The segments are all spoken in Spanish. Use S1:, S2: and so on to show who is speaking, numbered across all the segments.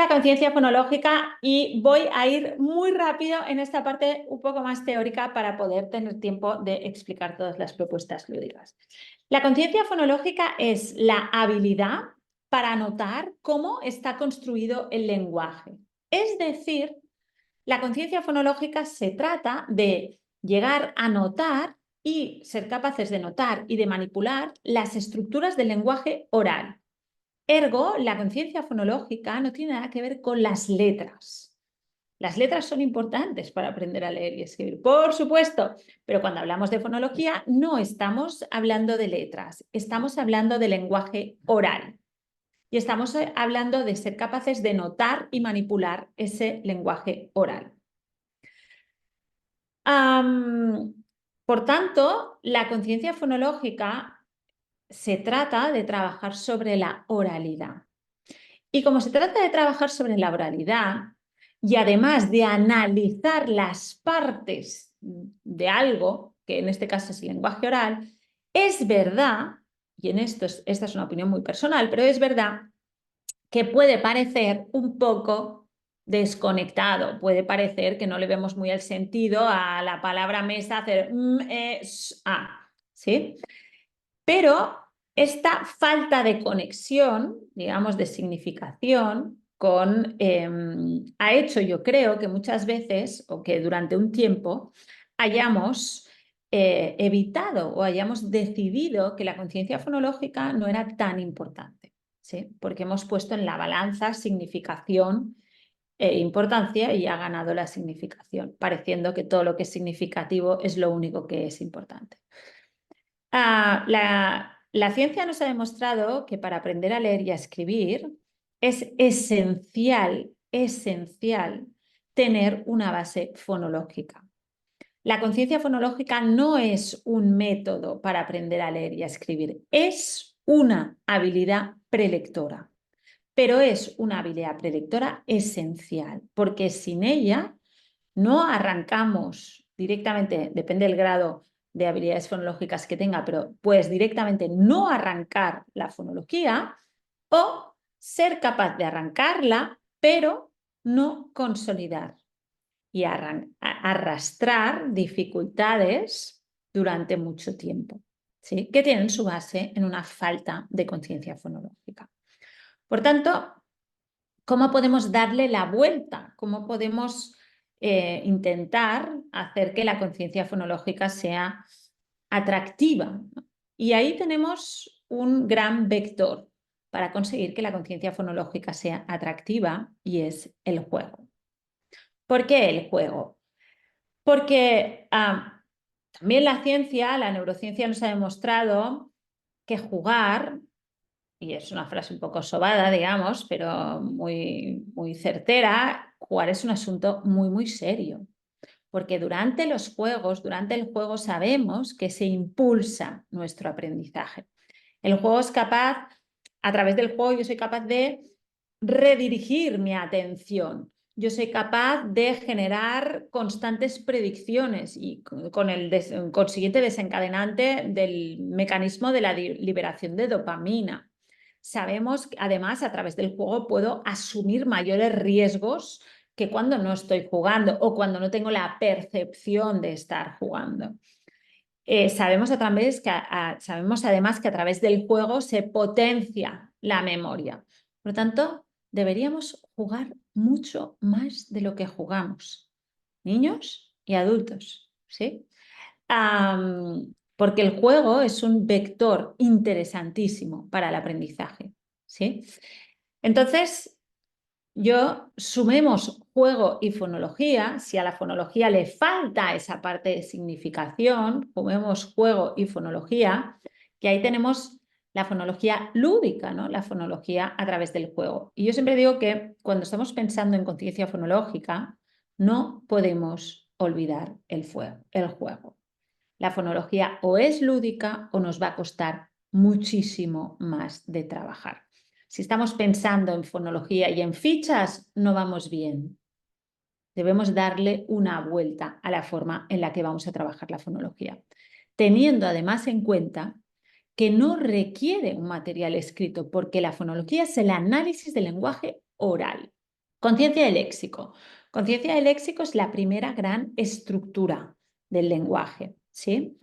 S1: la conciencia fonológica y voy a ir muy rápido en esta parte un poco más teórica para poder tener tiempo de explicar todas las propuestas lúdicas. La conciencia fonológica es la habilidad para notar cómo está construido el lenguaje. Es decir, la conciencia fonológica se trata de llegar a notar y ser capaces de notar y de manipular las estructuras del lenguaje oral. Ergo, la conciencia fonológica no tiene nada que ver con las letras. Las letras son importantes para aprender a leer y escribir, por supuesto, pero cuando hablamos de fonología no estamos hablando de letras, estamos hablando de lenguaje oral y estamos hablando de ser capaces de notar y manipular ese lenguaje oral. Por tanto, la conciencia fonológica se trata de trabajar sobre la oralidad. Y como se trata de trabajar sobre la oralidad y además de analizar las partes de algo, que en este caso es el lenguaje oral, es verdad, y en esto esta es una opinión muy personal, pero es verdad que puede parecer un poco desconectado, puede parecer que no le vemos muy el sentido a la palabra mesa, hacer ¿sí? Pero esta falta de conexión, digamos, de significación, ha hecho, yo creo, que muchas veces, o que durante un tiempo, hayamos evitado o hayamos decidido que la conciencia fonológica no era tan importante, ¿sí? Porque hemos puesto en la balanza significación e importancia y ha ganado la significación, pareciendo que todo lo que es significativo es lo único que es importante. La ciencia nos ha demostrado que para aprender a leer y a escribir es esencial tener una base fonológica. La conciencia fonológica no es un método para aprender a leer y a escribir, es una habilidad prelectora, pero es una habilidad prelectora esencial, porque sin ella no arrancamos directamente, depende del grado de habilidades fonológicas que tenga, pero puedes directamente no arrancar la fonología o ser capaz de arrancarla, pero no consolidar y arrastrar dificultades durante mucho tiempo, ¿sí? Que tienen su base en una falta de conciencia fonológica. Por tanto, ¿cómo podemos darle la vuelta? ¿Cómo podemos intentar hacer que la conciencia fonológica sea atractiva? Y ahí tenemos un gran vector para conseguir que la conciencia fonológica sea atractiva y es el juego. ¿Por qué el juego? Porque también la ciencia, la neurociencia nos ha demostrado que jugar, y es una frase un poco sobada, digamos, pero muy, muy certera, jugar es un asunto muy, muy serio. Porque durante los juegos, durante el juego sabemos que se impulsa nuestro aprendizaje. El juego es capaz, a través del juego yo soy capaz de redirigir mi atención. Yo soy capaz de generar constantes predicciones y con el consiguiente desencadenante del mecanismo de la liberación de dopamina. Sabemos que además a través del juego puedo asumir mayores riesgos que cuando no estoy jugando o cuando no tengo la percepción de estar jugando. Sabemos además que a través del juego se potencia la memoria. Por lo tanto, deberíamos jugar mucho más de lo que jugamos, niños y adultos, ¿sí? Porque el juego es un vector interesantísimo para el aprendizaje, ¿sí? Entonces, sumemos juego y fonología. Si a la fonología le falta esa parte de significación, sumemos juego y fonología, que ahí tenemos la fonología lúdica, ¿no? La fonología a través del juego. Y yo siempre digo que cuando estamos pensando en conciencia fonológica, no podemos olvidar el juego. La fonología o es lúdica o nos va a costar muchísimo más de trabajar. Si estamos pensando en fonología y en fichas, no vamos bien. Debemos darle una vuelta a la forma en la que vamos a trabajar la fonología, teniendo además en cuenta que no requiere un material escrito, porque la fonología es el análisis del lenguaje oral. Conciencia del léxico. Conciencia del léxico es la primera gran estructura del lenguaje, ¿sí?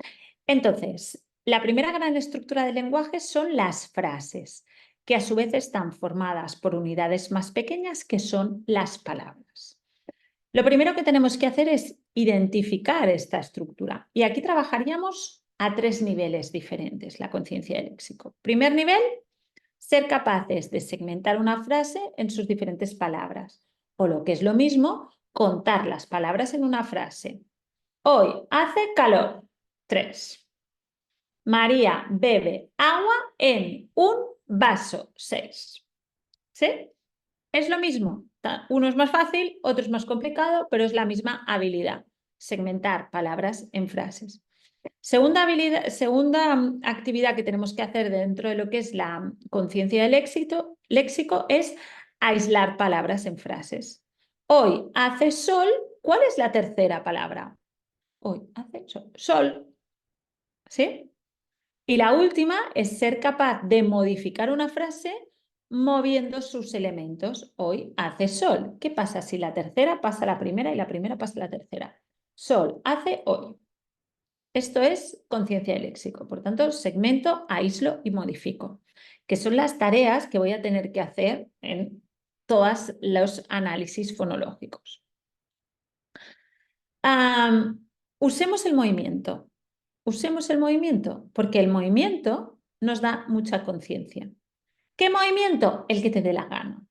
S1: Entonces, la primera gran estructura del lenguaje son las frases, que a su vez están formadas por unidades más pequeñas que son las palabras. Lo primero que tenemos que hacer es identificar esta estructura y aquí trabajaríamos a 3 niveles diferentes, la conciencia del léxico. Primer nivel, ser capaces de segmentar una frase en sus diferentes palabras, o lo que es lo mismo, contar las palabras en una frase. Hoy hace calor. 3. María bebe agua en un vaso. 6. ¿Sí? Es lo mismo. Uno es más fácil, otro es más complicado, pero es la misma habilidad. Segmentar palabras en frases. Segunda actividad que tenemos que hacer dentro de lo que es la conciencia del léxico es aislar palabras en frases. Hoy hace sol. ¿Cuál es la tercera palabra? Hoy hace sol. Sol. ¿Sí? Y la última es ser capaz de modificar una frase moviendo sus elementos. Hoy hace sol. ¿Qué pasa si la tercera pasa a la primera y la primera pasa a la tercera? Sol hace hoy. Esto es conciencia del léxico. Por tanto, segmento, aíslo y modifico, que son las tareas que voy a tener que hacer en todos los análisis fonológicos. Usemos el movimiento. Usemos el movimiento, porque el movimiento nos da mucha conciencia. ¿Qué movimiento? El que te dé la gana.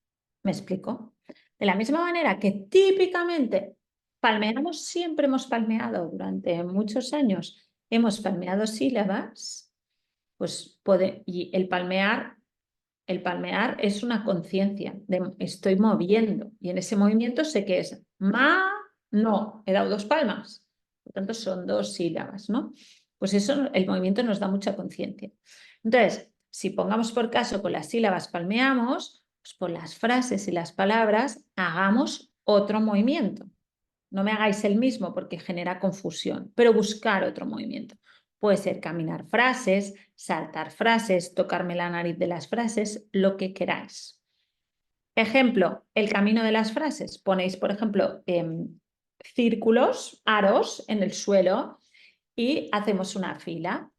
S1: ¿Me explico? De la misma manera que típicamente palmeamos, siempre hemos palmeado durante muchos años, hemos palmeado sílabas, pues y el palmear es una conciencia de estoy moviendo y en ese movimiento sé que es no, he dado 2 palmas, por tanto son 2 sílabas, ¿no? Pues eso, el movimiento nos da mucha conciencia. Entonces, si pongamos por caso con las sílabas palmeamos, pues por las frases y las palabras hagamos otro movimiento. No me hagáis el mismo porque genera confusión, pero buscar otro movimiento. Puede ser caminar frases, saltar frases, tocarme la nariz de las frases, lo que queráis. Ejemplo, el camino de las frases. Ponéis, por ejemplo, círculos, aros en el suelo y hacemos una fila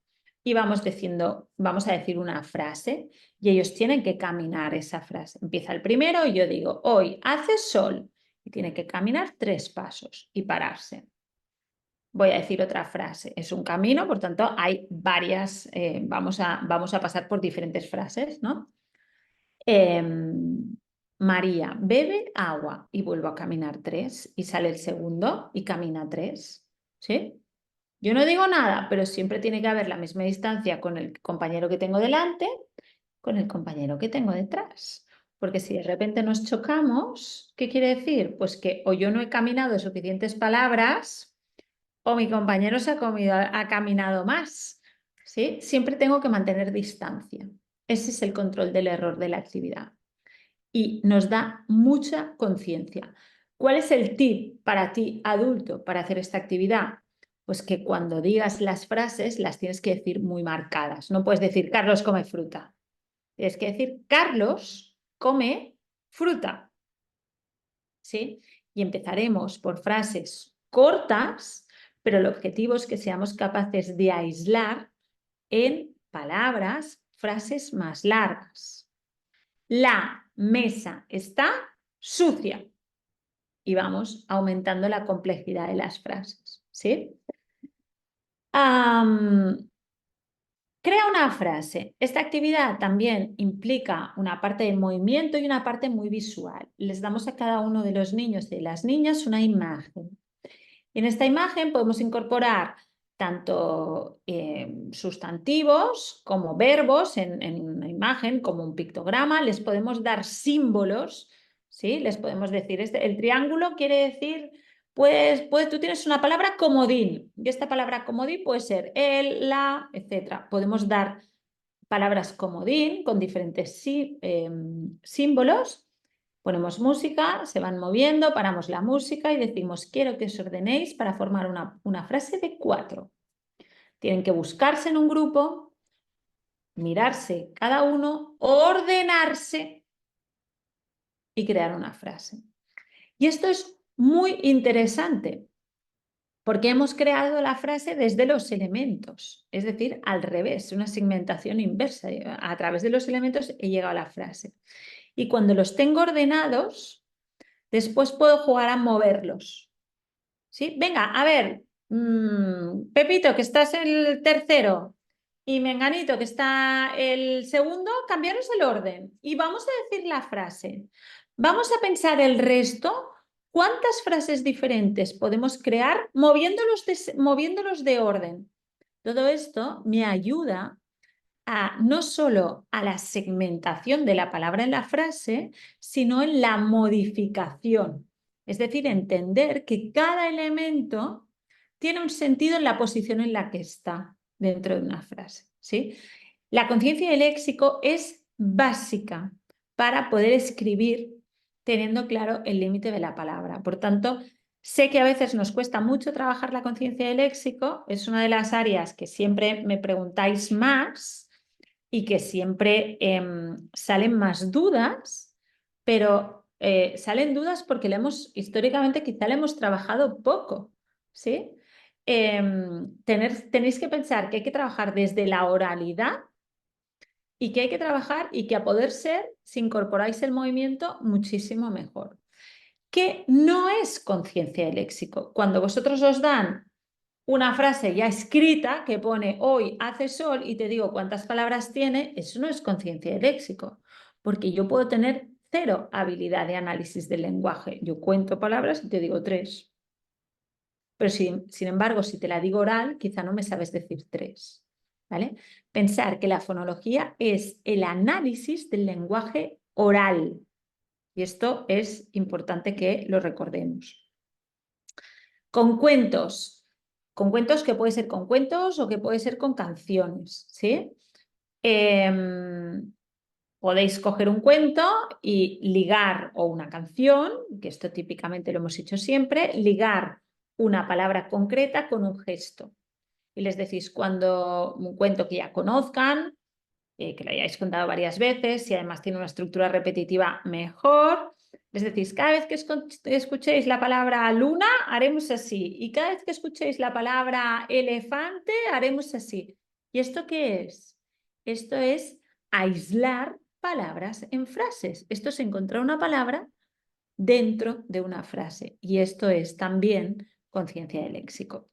S1: y vamos a decir una frase y ellos tienen que caminar esa frase. Empieza el primero y yo digo, hoy hace sol y tiene que caminar 3 pasos y pararse. Voy a decir otra frase. Es un camino, por tanto, hay varias, vamos a pasar por diferentes frases, ¿no? María bebe agua y vuelvo a caminar 3 y sale el segundo y camina 3, ¿sí? Yo no digo nada, pero siempre tiene que haber la misma distancia con el compañero que tengo delante, con el compañero que tengo detrás. Porque si de repente nos chocamos, ¿qué quiere decir? Pues que o yo no he caminado suficientes palabras o mi compañero ha caminado más. ¿Sí? Siempre tengo que mantener distancia. Ese es el control del error de la actividad. Y nos da mucha conciencia. ¿Cuál es el tip para ti, adulto, para hacer esta actividad? Pues que cuando digas las frases las tienes que decir muy marcadas. No puedes decir Carlos come fruta. Tienes que decir Carlos come fruta. ¿Sí? Y empezaremos por frases cortas, pero el objetivo es que seamos capaces de aislar en palabras frases más largas. La mesa está sucia. Y vamos aumentando la complejidad de las frases. ¿Sí? Crea una frase. Esta actividad también implica una parte del movimiento y una parte muy visual. Les damos a cada uno de los niños y de las niñas una imagen. En esta imagen podemos incorporar tanto sustantivos como verbos en una imagen, como un pictograma. Les podemos dar símbolos, ¿sí? Les podemos decir, el triángulo quiere decir, pues tú tienes una palabra comodín, y esta palabra comodín puede ser el, la, etc. Podemos dar palabras comodín con diferentes símbolos. Ponemos música, se van moviendo, paramos la música y decimos, quiero que os ordenéis para formar una frase de 4. Tienen que buscarse en un grupo, mirarse cada uno, ordenarse y crear una frase. Y esto es muy interesante, porque hemos creado la frase desde los elementos, es decir, al revés, una segmentación inversa. A través de los elementos he llegado a la frase. Y cuando los tengo ordenados, después puedo jugar a moverlos. ¿Sí? Venga, a ver, Pepito, que estás en el tercero, y Menganito, que está el segundo, cambiaros el orden. Y vamos a decir la frase. Vamos a pensar el resto. ¿Cuántas frases diferentes podemos crear moviéndolos de orden? Todo esto me ayuda no solo a la segmentación de la palabra en la frase, sino en la modificación. Es decir, entender que cada elemento tiene un sentido en la posición en la que está dentro de una frase, ¿sí? La conciencia del léxico es básica para poder escribir teniendo claro el límite de la palabra. Por tanto, sé que a veces nos cuesta mucho trabajar la conciencia del léxico, es una de las áreas que siempre me preguntáis más y que siempre salen más dudas, pero salen dudas porque históricamente quizá le hemos trabajado poco, ¿sí? Tenéis que pensar que hay que trabajar desde la oralidad y que hay que trabajar y que a poder ser, si incorporáis el movimiento, muchísimo mejor. ¿Qué no es conciencia del léxico? Cuando vosotros os dan una frase ya escrita que pone hoy hace sol y te digo cuántas palabras tiene, eso no es conciencia del léxico, porque yo puedo tener cero habilidad de análisis del lenguaje. Yo cuento palabras y te digo 3. Pero sin embargo, si te la digo oral, quizá no me sabes decir 3. ¿Vale? Pensar que la fonología es el análisis del lenguaje oral. Y esto es importante que lo recordemos. Con cuentos que puede ser con cuentos o que puede ser con canciones, ¿sí? Podéis coger un cuento y ligar, o una canción, que esto típicamente lo hemos hecho siempre, ligar una palabra concreta con un gesto. Y les decís cuando un cuento que ya conozcan, que lo hayáis contado varias veces, si además tiene una estructura repetitiva, mejor. Les decís, cada vez que escuchéis la palabra luna, haremos así. Y cada vez que escuchéis la palabra elefante, haremos así. ¿Y esto qué es? Esto es aislar palabras en frases. Esto es encontrar una palabra dentro de una frase. Y esto es también conciencia del léxico.